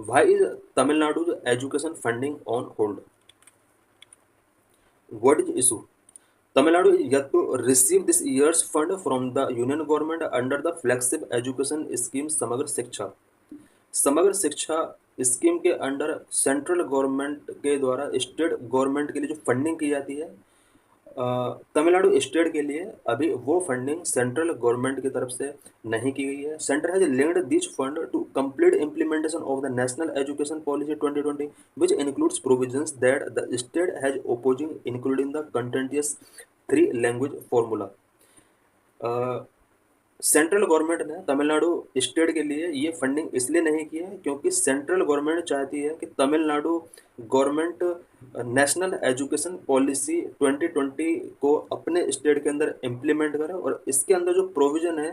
Why is Tamil Nadu's education funding on hold? What is the issue? Tamil Nadu is yet to receive this year's fund from the union government under the flagship education scheme Samagra Shiksha. समग्र शिक्षा scheme के under central government के द्वारा state government के लिए जो funding की जाती है, तमिलनाडु स्टेट के लिए अभी वो फंडिंग सेंट्रल गवर्नमेंट की तरफ से नहीं की गई है। Centre has linked this fund to complete implementation of the national education policy 2020 which includes provisions that the state has opposing including the contentious three language formula. Central government ने Tamil Nadu state के लिए ये फंडिंग इसलिए नहीं की है क्योंकि central government चाहती है कि Tamil Nadu government national education policy 2020 को अपने स्टेट के अंदर इम्प्लीमेंट करे और इसके अंदर जो प्रोविज़न है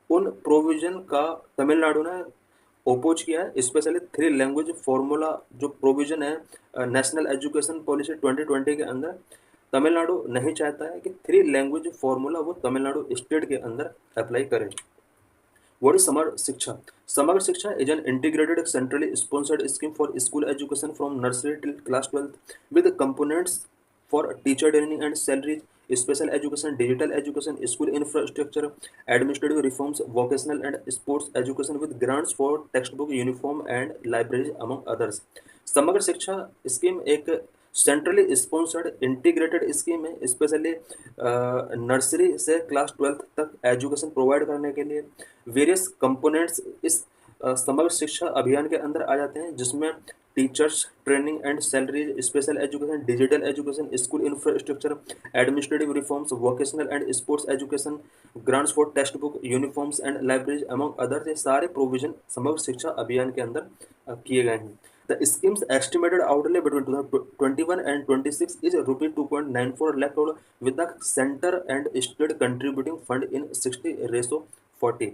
उन प्रोविज़न का तमिलनाडु ने ओपोज किया है। स्पेशली थ्री लैंग्वेज फार्मूला जो प्रोविज़न है नेशनल एजुकेशन पॉलिसी 2020 के अंदर, तमिलनाडु नहीं चाहता है कि थ्री लैंग्वेज फार्मूला वो तमिलनाडु स्टेट के अंदर अप्लाई करे। What is Samar Shiksha? Samar Shiksha is an integrated, centrally sponsored scheme for school education from nursery till class 12 with components for teacher training and salaries, special education, digital education, school infrastructure, administrative reforms, vocational and sports education with grants for textbook, uniform and libraries among others. समग्र शिक्षा scheme एक centrally sponsored integrated scheme है, specially nursery से class 12th तक education provide करने के लिए various components इस समग्र शिक्षा अभियान के अंदर आ जाते हैं, जिसमें teachers training and salaries, special education, digital education, school infrastructure, administrative reforms, vocational and sports education, grants for text book, uniforms and libraries among others. ये सारे प्रोविजन समग्र शिक्षा अभियान के अंदर किए गए हैं। The scheme's estimated outlay between 2021 and 26 is rupees 2.94 lakh crore, with the center and state contributing fund in 60:40।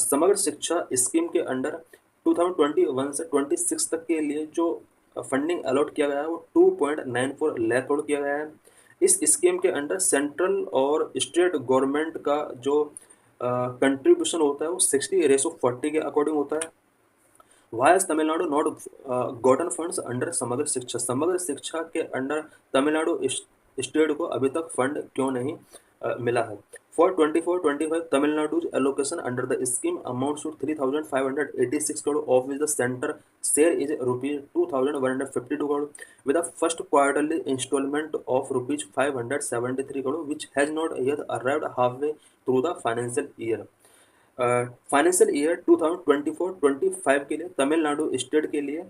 समग्र शिक्षा स्कीम के अंडर 2021 से 26 तक के लिए जो फंडिंग अलॉट किया गया है वो 2.94 लाख करोड़ किया गया है। इस स्कीम के अंडर सेंट्रल और स्टेट गवर्नमेंट का जो कंट्रीब्यूशन होता है वो 60:40 के अकॉर्डिंग होता है। Why has Tamil Nadu not gotten funds under समग्र शिक्षा? समग्र शिक्षा के अंडर तमिलनाडु स्टेट को अभी तक फंड क्यों नहीं मिला है? For 24-25 Tamilnadu's allocation under the scheme amounts to 3,586 crore, of which the center share is rupees 2,152 crore, with the first quarterly installment of rupees 573 crore, which has not yet arrived halfway through the financial year। Financial year 2024-25 के लिए Tamil Nadu state के लिए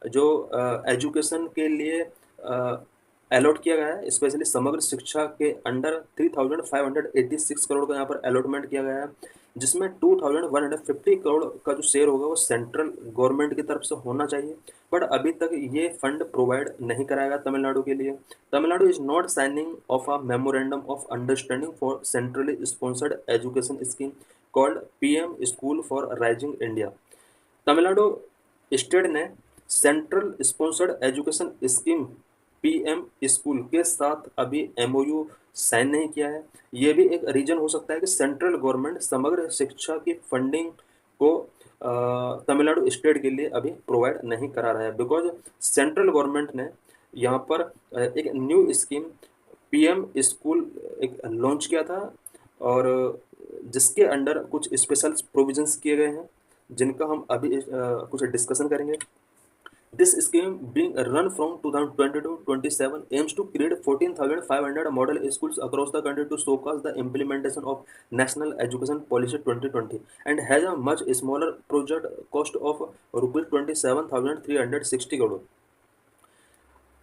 जो education के लिए allot किया गया है, स्पेशली समग्र शिक्षा के अंडर 3,586 करोड़ का यहाँ पर अलॉटमेंट किया गया है, जिसमें 2,150 करोड़ का जो शेयर होगा वो सेंट्रल गवर्नमेंट की तरफ से होना चाहिए, बट अभी तक ये फंड प्रोवाइड नहीं कराया तमिलनाडु के लिए। Tamil Nadu is not signing off a memorandum of understanding for centrally sponsored education scheme called PM school for rising India. Tamil Nadu state ने central sponsored education scheme PM school के साथ अभी एमओयू साइन नहीं किया है। ये भी एक रीजन हो सकता है कि सेंट्रल गवर्नमेंट समग्र शिक्षा की फंडिंग को तमिलनाडु स्टेट के लिए अभी प्रोवाइड नहीं करा रहा है, बिकॉज सेंट्रल गवर्नमेंट ने यहाँ पर एक न्यू स्कीम पीएम स्कूल एक लॉन्च किया था और जिसके अंडर कुछ स्पेशल प्रोविजंस किए गए हैं, जिनका हम अभी कुछ डिस्कशन करेंगे। This scheme being run from 2020-27 aims to create 14,500 model schools across the country to showcase the implementation of National Education Policy 2020 and has a much smaller project cost of rupees 27,360 crore।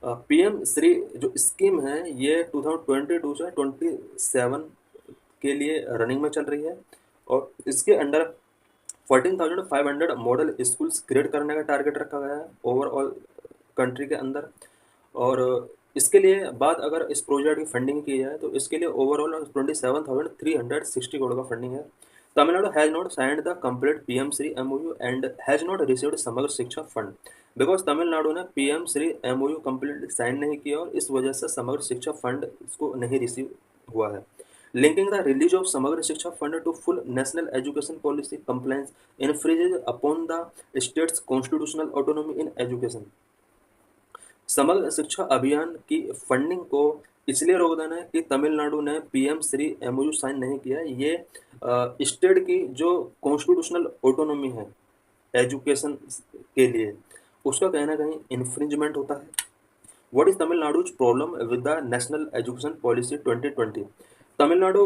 PM Shri जो scheme है ये 2022 से 27 के लिए running में चल रही है और इसके अंडर 14,500 मॉडल स्कूल्स क्रिएट करने का टारगेट रखा गया है ओवरऑल कंट्री के अंदर। और इसके लिए बात अगर इस प्रोजेक्ट की फंडिंग की जाए तो इसके लिए ओवरऑल 27,360 करोड़ का फंडिंग है। Tamil Nadu has not signed the complete PM Shri MoU and has not received Samagra Shiksha fund, because Tamil Nadu ने PM Shri MoU complete sign नहीं किया और इस वजह से समग्र शिक्षा फंड इसको नहीं रिसीव हुआ है। Linking the release of Samagra Shiksha Fund to full national education policy compliance infringes upon the state's constitutional autonomy in education. समग्र शिक्षा अभियान की फंडिंग को इसलिए रोक देना है कि तमिलनाडु ने पीएम श्री एमओयू साइन नहीं किया। ये स्टेट की जो कॉन्स्टिट्यूशनल ऑटोनॉमी है एजुकेशन के लिए, उसका कहीं ना कहीं इन्फ्रिंजमेंट होता है। What is Tamil Nadu's problem with the national education policy 2020? Tamil Nadu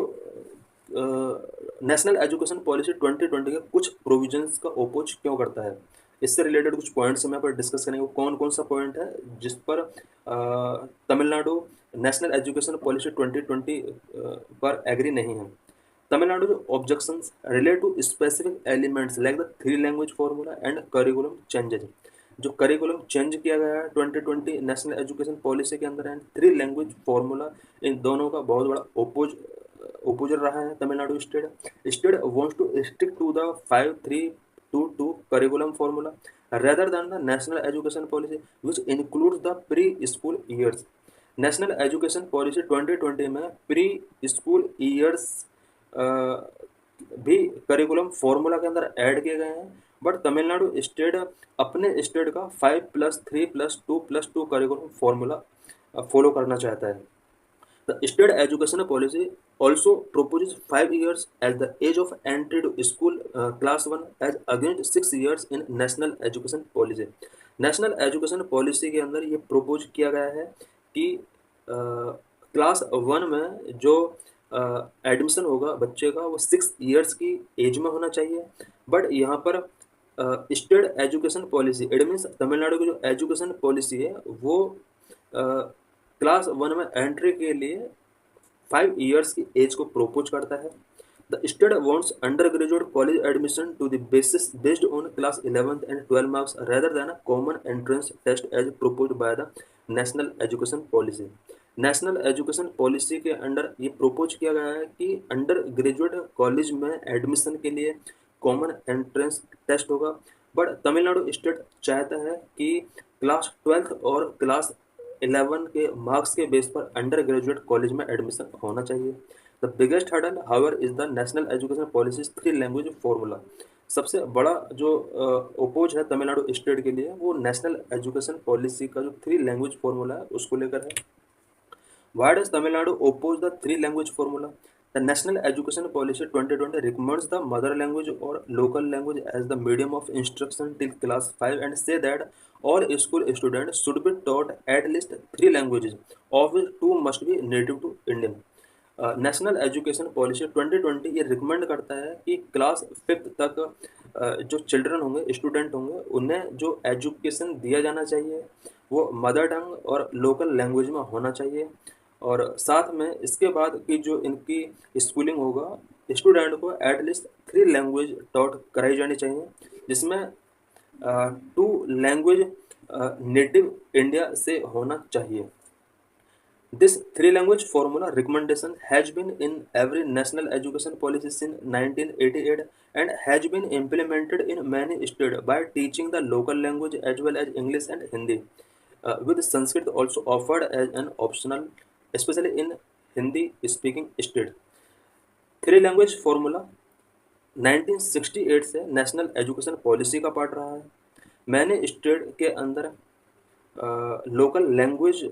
national education policy 2020 के कुछ प्रोविजंस का ओपोज क्यों करता है? इससे रिलेटेड कुछ पॉइंट्स हम यहाँ पर डिस्कस करेंगे। कौन कौन सा पॉइंट है जिस पर तमिलनाडु नेशनल एजुकेशन पॉलिसी 2020 पर एग्री नहीं है? Tamil Nadu objections relate to specific elements like the three language formula and curriculum changes. जो करिकुलम चेंज किया गया है 2020 नेशनल एजुकेशन पॉलिसी के अंदर एंड थ्री लैंग्वेज फॉर्मूला, इन दोनों का बहुत बड़ा ओपोजर रहा है Tamil Nadu state wants to stick to the 5322 curriculum formula rather than the national education policy which includes the pre-school years. National education policy 2020 में प्री स्कूल ईयर्स भी करिकुलम फॉर्मूला के अंदर ऐड किए गए हैं, बट तमिलनाडु स्टेट अपने स्टेट का 5+3+2+2 curriculum formula follow करना चाहता है। The state education policy also proposes 5 years as the age of entry to school class 1 as against 6 years in national education policy. National education policy के अंदर ये propose किया गया है कि क्लास 1 में जो एडमिशन होगा बच्चे का वो 6 इयर्स की एज में होना चाहिए, बट यहाँ पर state education policy it means Tamil Nadu की जो एजुकेशन पॉलिसी है वो क्लास 1 में एंट्री के लिए 5 इयर्स की एज को प्रोपोज करता है। The state wants under graduate college admission to the basis based on class 11th and 12 marks rather than a common entrance test as proposed by the national education policy. National education policy के under ये propose किया गया है कि under graduate college में admission के लिए common entrance test होगा, बट तमिलनाडु स्टेट चाहता है कि क्लास 12th और क्लास 11 के मार्क्स के बेस पर अंडर ग्रेजुएट कॉलेज में एडमिशन होना चाहिए। The biggest hurdle however is the national education policy three language formula. सबसे बड़ा जो ओपोज है तमिलनाडु स्टेट के लिए वो नेशनल एजुकेशन पॉलिसी का जो थ्री लैंग्वेज फॉर्मूला है उसको लेकर है। Why does Tamil Nadu oppose the three language formula? The National Education Policy 2020 recommends the mother language or local language as the medium of instruction till class 5 and say that all school students should be taught at least three languages, of which two must be native to Indian. National education policy 2020 ये recommend करता है कि class 5th तक जो children होंगे student होंगे उन्हें जो एजुकेशन दिया जाना चाहिए वो मदर टंग और लोकल लैंग्वेज में होना चाहिए, और साथ में इसके बाद की जो इनकी स्कूलिंग होगा स्टूडेंट को एटलीस्ट थ्री लैंग्वेज टॉट कराई जानी चाहिए, जिसमें 2 लैंग्वेज नेटिव इंडिया से होना चाहिए। This three language formula recommendation has been in every national education policy since 1988 and has been implemented in many states by teaching the local language as well as English and Hindi, with Sanskrit also offered as an optional, especially in Hindi speaking states. Three language formula 1968 से national education policy का part रहा है। मैंने state के अंदर local language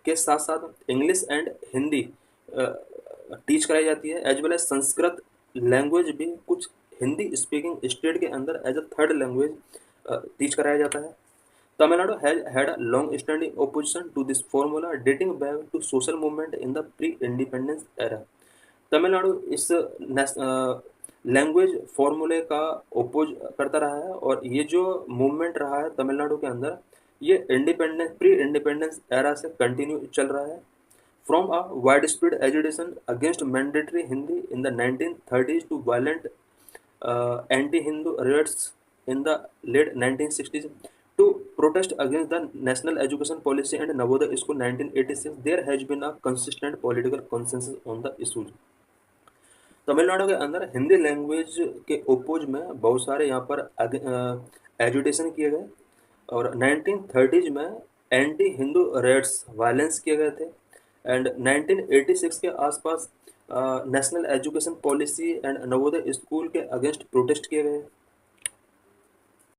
के साथ साथ इंग्लिश एंड हिंदी टीच कराई जाती है, as well as Sanskrit language भी कुछ हिंदी स्पीकिंग स्टेट के अंदर as a third language teach कराया जाता है। Tamil Nadu has had a long standing opposition to this formula dating back to social movement in the pre independence era. Tamil Nadu इस लैंग्वेज फॉर्मूले का ओपोज करता रहा है और ये जो मूवमेंट रहा है तमिलनाडु के अंदर ये प्री इंडिपेंडेंस एरा से कंटिन्यू चल रहा है। From a wide spread agitation against mandatory Hindi in the 1930s to violent anti Hindu riots in the late 1960s to protest against the national education policy and Navodaya school 1986, there has been a consistent political consensus on the issues. Tamil Nadu के अंदर Hindi language के oppose में बहुत सारे यहाँ पर agitation किए गए और 1930s में एंटी हिंदू रेट्स वायलेंस किए गए थे एंड 1986 के आसपास national education policy and Navodaya school के अगेंस्ट प्रोटेस्ट किए गए।